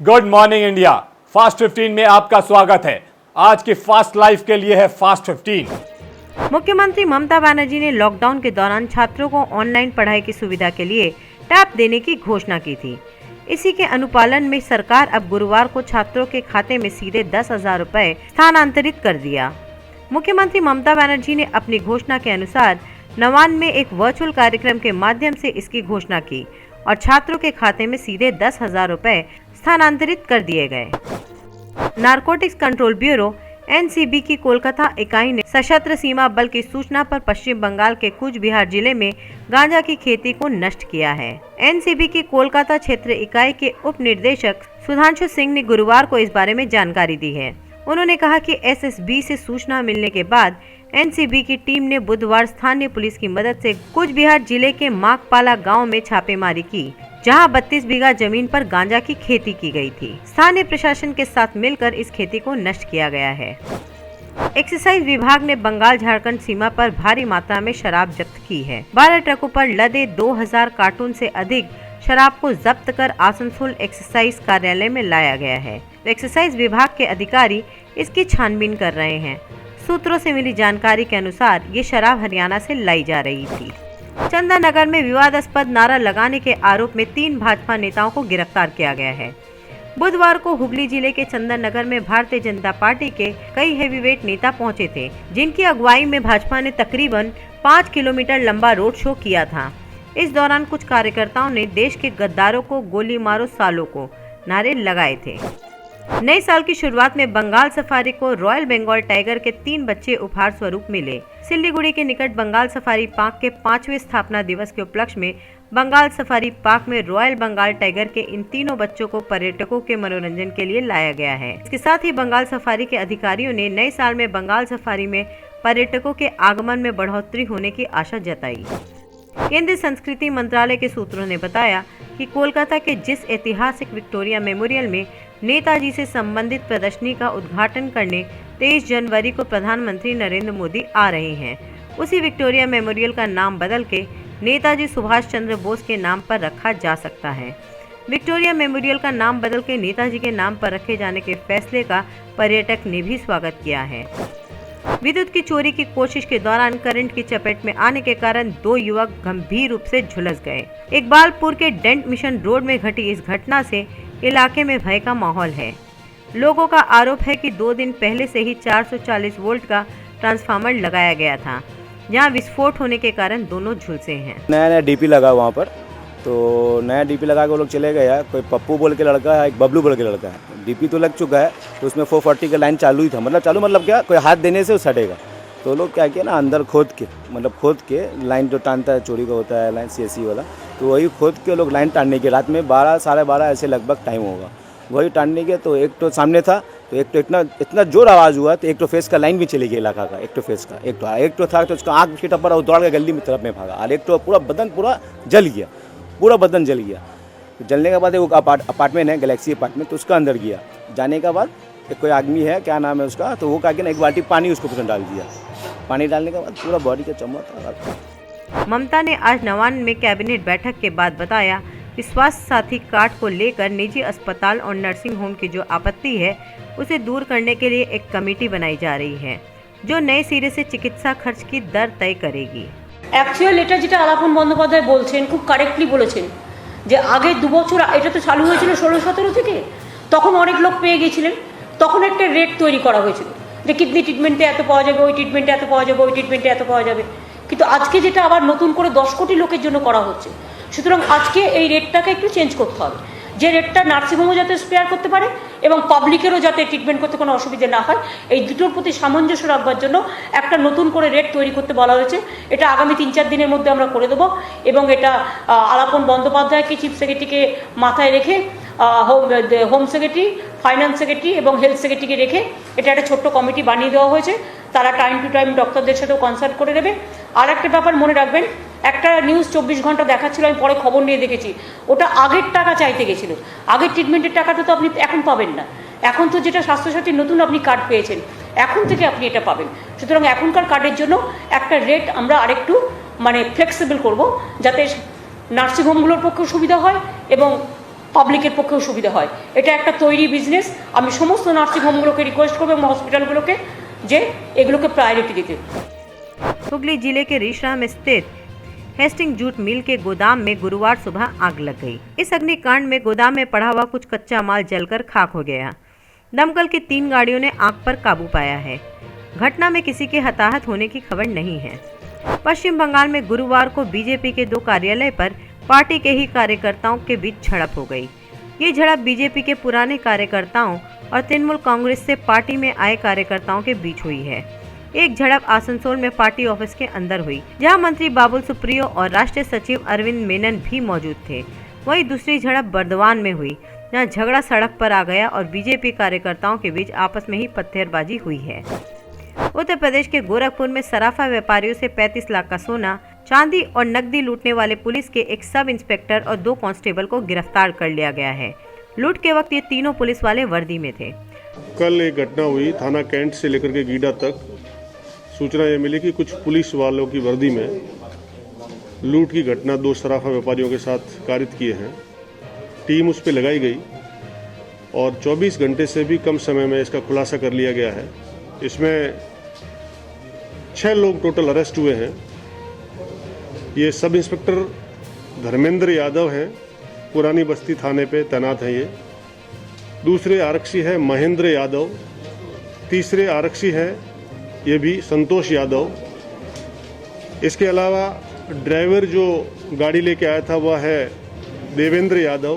Good morning India. Fast 15 में आपका स्वागत है। आज की फास्ट लाइफ के लिए है फास्ट 15। मुख्यमंत्री ममता बनर्जी ने लॉकडाउन के दौरान छात्रों को ऑनलाइन पढ़ाई की सुविधा के लिए टैब देने की घोषणा की थी। इसी के अनुपालन में सरकार अब गुरुवार को छात्रों के खाते में सीधे 10,000 रुपए स्थानांतरित कर दिया। मुख्यमंत्री ममता बनर्जी ने अपनी घोषणा के अनुसार नवान में एक वर्चुअल कार्यक्रम के माध्यम से इसकी घोषणा की और छात्रों के खाते में सीधे 10,000 रुपए स्थानांतरित कर दिए गए। नारकोटिक्स कंट्रोल ब्यूरो एनसीबी की कोलकाता इकाई ने सशस्त्र सीमा बल की सूचना पर पश्चिम बंगाल के कूच बिहार जिले में गांजा की खेती को नष्ट किया है। एनसीबी की कोलकाता क्षेत्र इकाई के उप निदेशक सुधांशु सिंह ने गुरुवार को इस बारे में जानकारी दी है। उन्होंने कहा कि एसएसबी से सूचना मिलने के बाद एनसीबी की टीम ने बुधवार स्थानीय पुलिस की मदद से कूच बिहार जिले के माकपाला गांव में छापेमारी की, जहां 32 बीघा जमीन पर गांजा की खेती की गई थी। स्थानीय प्रशासन के साथ मिलकर इस खेती को नष्ट किया गया है। एक्साइज विभाग ने बंगाल झारखंड सीमा पर भारी मात्रा में शराब जब्त की है। 12 ट्रकों पर लदे 2000 कार्टून से अधिक शराब को जब्त कर आसनसोल एक्साइज कार्यालय में लाया गया है। एक्साइज विभाग के अधिकारी इसकी छानबीन कर रहे हैं। सूत्रों से मिली जानकारी के अनुसार ये शराब हरियाणा से लाई जा रही थी। चंदन नगर में विवादास्पद नारा लगाने के आरोप में 3 भाजपा नेताओं को गिरफ्तार किया गया है। बुधवार को हुगली जिले के चंदन नगर में भारतीय जनता पार्टी के कई हेवीवेट नेता पहुंचे थे, जिनकी अगुवाई में भाजपा ने तकरीबन 5 किलोमीटर लंबा रोड शो किया था। इस दौरान कुछ कार्यकर्ताओं ने देश के गद्दारों को गोली मारो सालों को नारे लगाए थे। नए साल की शुरुआत में बंगाल सफारी को रॉयल बंगाल टाइगर के 3 बच्चे उपहार स्वरूप मिले। सिल्लीगुड़ी के निकट बंगाल सफारी पार्क के 5वें स्थापना दिवस के उपलक्ष्य में बंगाल सफारी पार्क में रॉयल बंगाल टाइगर के इन तीनों बच्चों को पर्यटकों के मनोरंजन के लिए लाया गया है। इसके साथ ही बंगाल सफारी के अधिकारियों ने नए साल में बंगाल सफारी में पर्यटकों के आगमन में बढ़ोतरी होने की आशा जताई। केंद्रीय संस्कृति मंत्रालय के सूत्रों ने बताया कि कोलकाता के जिस ऐतिहासिक विक्टोरिया मेमोरियल में नेताजी से संबंधित प्रदर्शनी का उद्घाटन करने 23 जनवरी को प्रधानमंत्री नरेंद्र मोदी आ रहे हैं, उसी विक्टोरिया मेमोरियल का नाम बदल के नेताजी सुभाष चंद्र बोस के नाम पर रखा जा सकता है। विक्टोरिया मेमोरियल का नाम बदल के नेताजी के नाम पर रखे जाने के फैसले का पर्यटक ने भी स्वागत किया है। विद्युत की चोरी की कोशिश के दौरान करंट की चपेट में आने के कारण 2 युवक गंभीर रूप से झुलस गए। इकबालपुर के डेंट मिशन रोड में घटी इस घटना से इलाके में भय का माहौल है। लोगों का आरोप है कि 2 दिन पहले से ही 440 वोल्ट का ट्रांसफार्मर लगाया गया था, जहां विस्फोट होने के कारण दोनों झुलसे हैं। नया डीपी लगा वहाँ पर, तो नया डीपी लगा के वो लोग चले गए हैं। कोई पप्पू बोल के लड़का है, एक बबलू बोल के लड़का है। डीपी तो लग चुका है, तो उसमें 440 का लाइन चालू ही था। मतलब क्या, कोई हाथ देने से वो सटेगा। तो लोग क्या किया ना, अंदर खोद के लाइन जो टानता है, चोरी का होता है लाइन सीएससी वाला, तो वही खोद के लोग लाइन टानने के रात में 12 साढ़े 12 ऐसे लगभग टाइम होगा, वही टानने के। तो एक तो सामने था, तो एक तो इतना जोर आवाज़ हुआ, तो एक तो फेस का लाइन भी चली गई इलाका का, एक तो फेस का, एक तो था, तो उसका आँख की टप्पर दौड़ के गली में तरफ में भागा, और एक तो पूरा बदन जल गया, पूरा बदन जल गया। तो जलने के बाद एक अपार्टमेंट है, गैलेक्सी अपार्टमेंट, तो उसका अंदर गया। जाने के बाद एक कोई आदमी है, क्या नाम है उसका, तो वो कहा कि ना एक बाल्टी पानी उसको पसंद डाल दिया। पानी डालने के बाद पूरा बॉडी का चमक। ममता ने आज नवान में कैबिनेट बैठक के बाद बताया कि स्वास्थ्य साथी कार्ड को लेकर निजी अस्पताल और नर्सिंग होम की जो आपत्ति है, उसे दूर करने के लिए एक कमेटी बनाई जा रही है, जो नए सिरे से चिकित्सा खर्च की दर तय करेगी। অ্যাকচুয়াল এটা যেটা আলাপন বন্দ্যোপাধ্যায় বলছেন, খুব কারেক্টলি বলেছেন যে আগে 2 বছর এটা তো চালু হয়েছিল 16-17 থেকে, তখন অনেক লোক পেয়ে গিয়েছিলেন। তখন একটা রেট তৈরি করা হয়েছিল যে কিডনি ট্রিটমেন্টে এত পাওয়া যাবে, ওই ট্রিটমেন্টে এত পাওয়া যাবে, ওই ট্রিটমেন্টে এত পাওয়া যাবে। কিন্তু আজকে যেটা আবার নতুন করে 10 কোটি লোকের জন্য করা হচ্ছে, সুতরাং আজকে এই রেটটাকে একটু চেঞ্জ করতে হবে, যে রেটটা নার্সিংহোমও যাতে স্পেয়ার করতে পারে এবং পাবলিকেরও যাতে ট্রিটমেন্ট করতে কোনো অসুবিধা না হয়, এই দুটোর প্রতি সামঞ্জস্য রাখবার জন্য একটা নতুন করে রেট তৈরি করতে বলা হয়েছে। এটা আগামী 3-4 দিনের মধ্যে আমরা করে দেবো এবং এটা আলাপন বন্দ্যোপাধ্যায়কে চিফ সেক্রেটারিকে মাথায় রেখে হোম সেক্রেটারি, ফাইন্যান্স সেক্রেটারি এবং হেলথ সেক্রেটারিকে রেখে এটা একটা ছোট্ট কমিটি বানিয়ে দেওয়া হয়েছে। তারা টাইম টু টাইম ডক্টরদের সাথেও কনসাল্ট করে নেবে। আর একটা ব্যাপার মনে রাখবেন, একটা নিউজ 24 ঘন্টা দেখাচ্ছিল, আমি পরে খবর নিয়ে দেখেছি, ওটা আগের টাকা চাইতে গেছিল। আগের ট্রিটমেন্টের টাকাটা তো আপনি এখন পাবেন না। এখন তো যেটা স্বাস্থ্যসাথীর নতুন আপনি কার্ড পেয়েছেন, এখন থেকে আপনি এটা পাবেন। সুতরাং এখনকার কার্ডের জন্য একটা রেট আমরা আরেকটু ফ্লেক্সিবল করব, যাতে নার্সিংহোমগুলোর পক্ষেও সুবিধা হয় এবং পাবলিকের পক্ষেও সুবিধা হয়। এটা একটা তৈরি বিজনেস। আমি সমস্ত নার্সিংহোমগুলোকে রিকোয়েস্ট করবো এবং হসপিটালগুলোকে যে এগুলোকে प्रायोरिटी দিতে। हुगली जिले के रिशरा में स्थित हेस्टिंग जूट मिल के गोदाम में गुरुवार सुबह आग लग गई। इस अग्निकांड में गोदाम में पड़ा हुआ कुछ कच्चा माल जलकर खाक हो गया। दमकल की 3 गाड़ियों ने आग पर काबू पाया है। घटना में किसी के हताहत होने की खबर नहीं है। पश्चिम बंगाल में गुरुवार को बीजेपी के 2 कार्यालय पर पार्टी के ही कार्यकर्ताओं के बीच झड़प हो गई। ये झड़प बीजेपी के पुराने कार्यकर्ताओं और तृणमूल कांग्रेस से पार्टी में आए कार्यकर्ताओं के बीच हुई है। एक झड़प आसनसोल में पार्टी ऑफिस के अंदर हुई, जहां मंत्री बाबुल सुप्रियो और राष्ट्रीय सचिव अरविंद मेनन भी मौजूद थे। वहीं दूसरी झड़प बर्दवान में हुई, जहां झगड़ा सड़क पर आ गया और बीजेपी कार्यकर्ताओं के बीच आपस में ही पत्थरबाजी हुई है। उत्तर प्रदेश के गोरखपुर में सराफा व्यापारियों से 35 लाख का सोना, चांदी और नकदी लूटने वाले पुलिस के एक सब इंस्पेक्टर और 2 कांस्टेबल को गिरफ्तार कर लिया गया है। लूट के वक्त ये तीनों पुलिस वाले वर्दी में थे। कल एक घटना हुई थाना कैंट से लेकर के गीडा तक। सूचना ये मिली कि कुछ पुलिस वालों की वर्दी में लूट की घटना 2 सराफा व्यापारियों के साथ कारित किए हैं। टीम उस पर लगाई गई और 24 घंटे से भी कम समय में इसका खुलासा कर लिया गया है। इसमें 6 लोग टोटल अरेस्ट हुए हैं। ये सब इंस्पेक्टर धर्मेंद्र यादव हैं, पुरानी बस्ती थाने पे तैनात हैं ये। दूसरे आरक्षी है महेंद्र यादव। तीसरे आरक्षी है ये भी संतोष यादव। इसके अलावा ड्राइवर जो गाड़ी लेके आया था वह है देवेंद्र यादव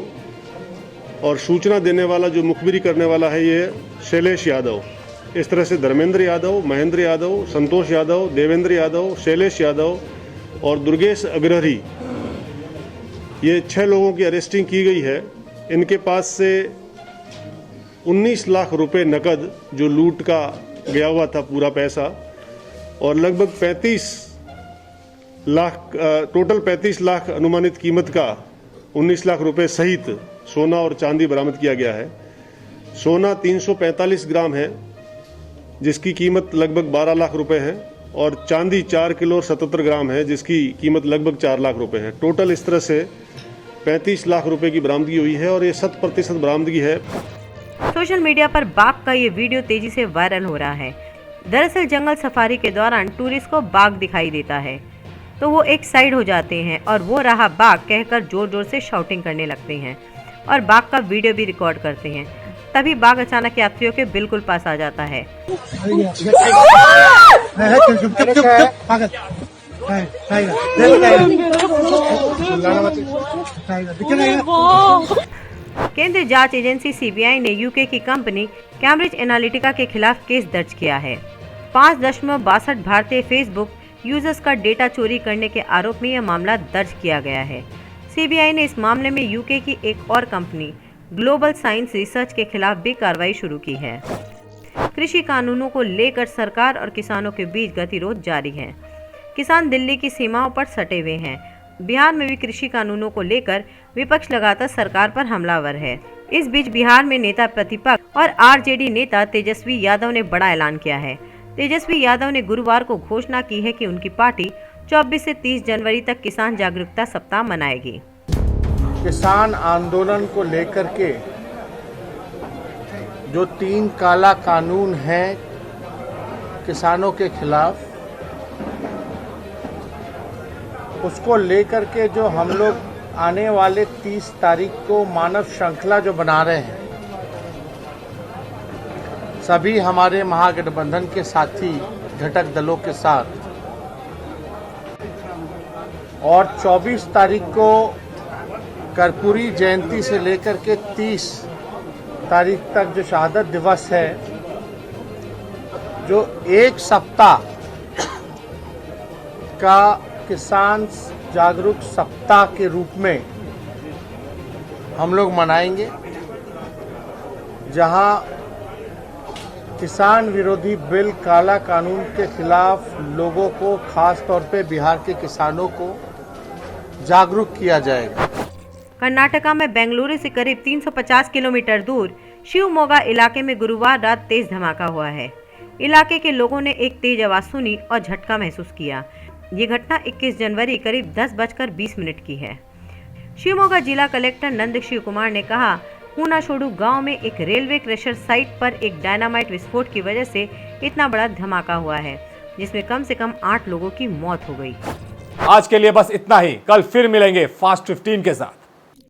और सूचना देने वाला जो मुखबिरी करने वाला है ये शैलेश यादव। इस तरह से धर्मेंद्र यादव, महेंद्र यादव, संतोष यादव, देवेंद्र यादव, शैलेश यादव और दुर्गेश अग्रहरी, ये 6 लोगों की अरेस्टिंग की गई है। इनके पास से 19 लाख रुपए नकद जो लूट का गया हुआ था पूरा पैसा और लगभग 35 लाख टोटल 35 लाख अनुमानित कीमत का 19 लाख रुपए सहित सोना और चांदी बरामद किया गया है। सोना 345 ग्राम है जिसकी कीमत लगभग 12 लाख रुपए है और चांदी 4 किलो 77 ग्राम है जिसकी कीमत लगभग 4 लाख रुपए है। टोटल इस तरह से 35 लाख रुपए की बरामदगी हुई है और ये 100% बरामदगी है। सोशल मीडिया पर बाघ का ये वीडियो तेजी से वायरल हो रहा है। दरअसल जंगल सफारी के दौरान टूरिस्ट को बाघ दिखाई देता है तो वो एक साइड हो जाते हैं और वो रहा बाघ कहकर जोर जोर से शाउटिंग करने लगते हैं और बाघ का वीडियो भी रिकॉर्ड करते हैं। तभी बाघ अचानक यात्रियों के बिल्कुल पास आ जाता है। केंद्रीय जांच एजेंसी सीबीआई ने यूके की कंपनी कैम्ब्रिज एनालिटिका के खिलाफ केस दर्ज किया है। 5.62 भारतीय फेसबुक यूजर्स का डेटा चोरी करने के आरोप में यह मामला दर्ज किया गया है। सीबीआई ने इस मामले में यूके की एक और कंपनी ग्लोबल साइंस रिसर्च के खिलाफ भी कार्रवाई शुरू की है। कृषि कानूनों को लेकर सरकार और किसानों के बीच गतिरोध जारी है। किसान दिल्ली की सीमाओं पर सटे हुए हैं। बिहार में भी कृषि कानूनों को लेकर विपक्ष लगातार सरकार पर हमलावर है। इस बीच बिहार में नेता प्रतिपक्ष और आरजेडी नेता तेजस्वी यादव ने बड़ा ऐलान किया है। तेजस्वी यादव ने गुरुवार को घोषणा की है कि उनकी पार्टी 24 से 30 जनवरी तक किसान जागरूकता सप्ताह मनाएगी। किसान आंदोलन को लेकर के जो 3 काला कानून हैं किसानों के खिलाफ, उसको लेकर के जो हम लोग आने वाले 30 तारीख को मानव श्रृंखला जो बना रहे हैं, सभी हमारे महागठबंधन के साथी घटक दलों के साथ, और 24 तारीख को कर्पूरी जयंती से लेकर के 30 तारीख तक जो शहादत दिवस है, जो 1 सप्ताह का किसान जागरूक सप्ताह के रूप में हम लोग मनाएंगे, जहां किसान विरोधी बिल काला कानून के खिलाफ लोगों को, खास तौर पे बिहार के किसानों को जागरूक किया जाएगा। कर्नाटका में बेंगलुरु से करीब 350 किलोमीटर दूर शिवमोगा इलाके में गुरुवार रात तेज धमाका हुआ है। इलाके के लोगों ने एक तेज आवाज सुनी और झटका महसूस किया। ये घटना 21 जनवरी करीब 10:20 की है। शिवमोगा जिला कलेक्टर नंद शिव कुमार ने कहा, हुनाशोड़ू गांव में एक रेलवे क्रशर साइट पर एक डायनामाइट विस्फोट की वजह से इतना बड़ा धमाका हुआ है, जिसमें कम से कम 8 लोगों की मौत हो गई। आज के लिए बस इतना ही। कल फिर मिलेंगे फास्ट 15 के साथ।